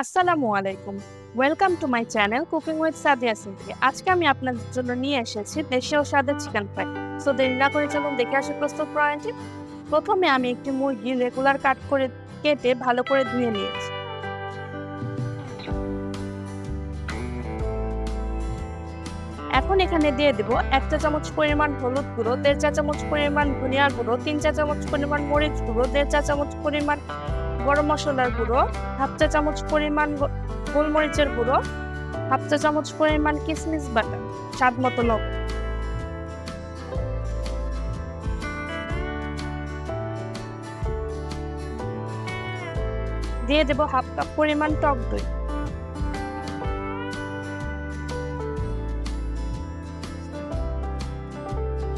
আসসালামু আলাইকুম। Welcome to my channel cooking with Sadia Sinthia. আজকে আমি আপনাদের জন্য নিয়ে এসেছি দেশীয় স্বাদের চিকেন ফ্রাই। সো দেরি না করে চলুন দেখে আসি প্রস্তুত প্রণালীটি। প্রথমে আমি একটি মুরগি রেগুলার কাট করে কেটে ভালো করে ধুয়ে নিয়েছি। এখন এখানে দিয়ে দেব 1 চা চামচ পরিমাণ হলুদ গুঁড়ো, 1.5 চা চামচ পরিমাণ ধনিয়া গুঁড়ো, 3 চা চামচ পরিমাণ মরিচ গুঁড়ো, 1.5 চা চামচ পরিমাণ গরম মশলার গুঁড়ো, 1/2 চা চামচ পরিমাণ গোলমরিচের গুঁড়ো, 1/2 চা চামচ পরিমাণ কিশমিশ বাটা, স্বাদ মতো লবণ। দিয়ে দেব 1/2 কাপ পরিমাণ টক দই।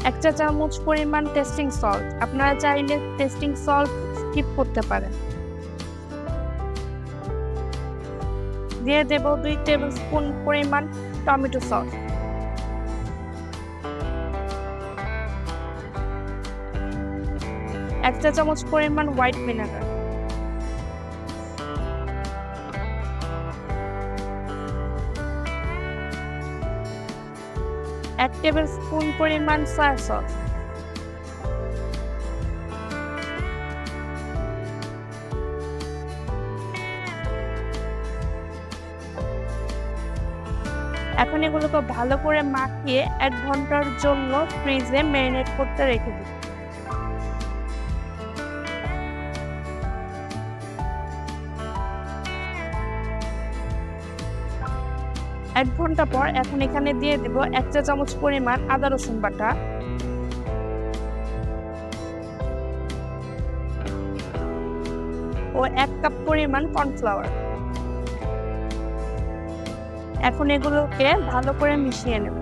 এক চা চামচ পরিমাণ টেস্টিং সল্ট, আপনারা চাইলে টেস্টিং সল্ট স্কিপ করতে পারেন। দিয়ে দেব 2 টেবিলস্পুন পরিমাণ টমেটো সস, 1 চা চামচ পরিমাণ হোয়াইট ভিনেগার, 1 টেবিলস্পুন পরিমাণ সয়া সস, এখন এগুলোকে ভালো করে মাখিয়ে 1 ঘন্টার জন্য ফ্রিজে ম্যারিনেট করতে রেখে দিন। এক ঘন্টা পর এখন এখানে দিয়ে দেব 1 চা চামচ পরিমাণ আদা রসুন বাটা, ও 1 কাপ পরিমাণ কর্নফ্লাওয়ার। এখন এগুলোকে ভালো করে মিশিয়ে নেব।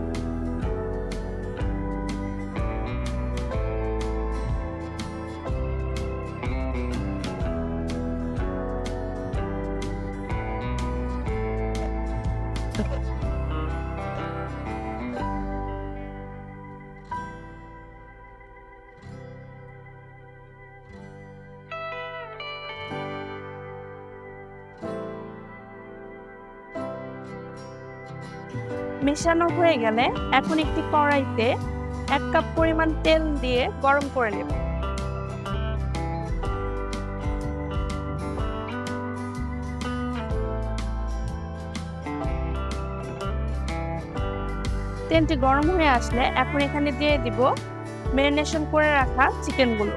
মেশানো হয়ে গেলে এখন একটি কড়াইতে 1 কাপ পরিমাণ তেল দিয়ে গরম করে নেব। তেলটি গরম হয়ে আসলে এখন এখানে দিয়ে দিব ম্যারিনেশন করে রাখা চিকেনগুলো।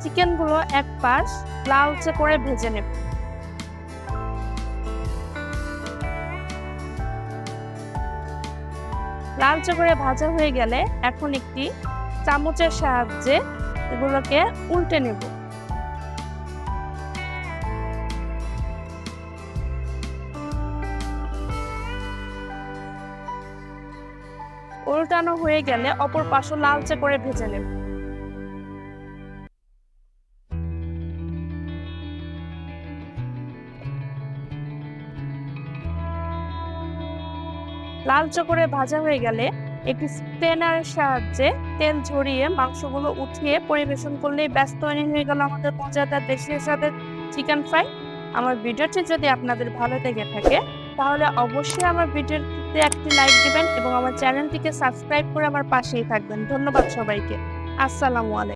চিকেনগুলো এক পাশ লালচে করে ভেজে নেব। লালচে করে ভাজা হয়ে গেলে এখন একটি চামচের সাহায্যে এগুলোকে উল্টে নেব। উল্টানো হয়ে গেলে অপর পাশও লালচে করে ভেজে নেব। লালচে করে ভাজা হয়ে গেলে একটি স্ট্রেনারের সাহায্যে তেল ঝরিয়ে মাংসগুলো উঠিয়ে পরিবেশন করলেই ব্যাস তৈরি হয়ে গেল আমাদের মজাদার দেশীয় স্বাদের চিকেন ফ্রাই। আমার ভিডিওটি যদি আপনাদের ভালো লেগে থাকে তাহলে অবশ্যই আমার ভিডিওটিতে একটি লাইক দিবেন এবং আমার চ্যানেলটিকে সাবস্ক্রাইব করে আমার পাশেই থাকবেন। ধন্যবাদ সবাইকে। আসসালামু আলাইকুম।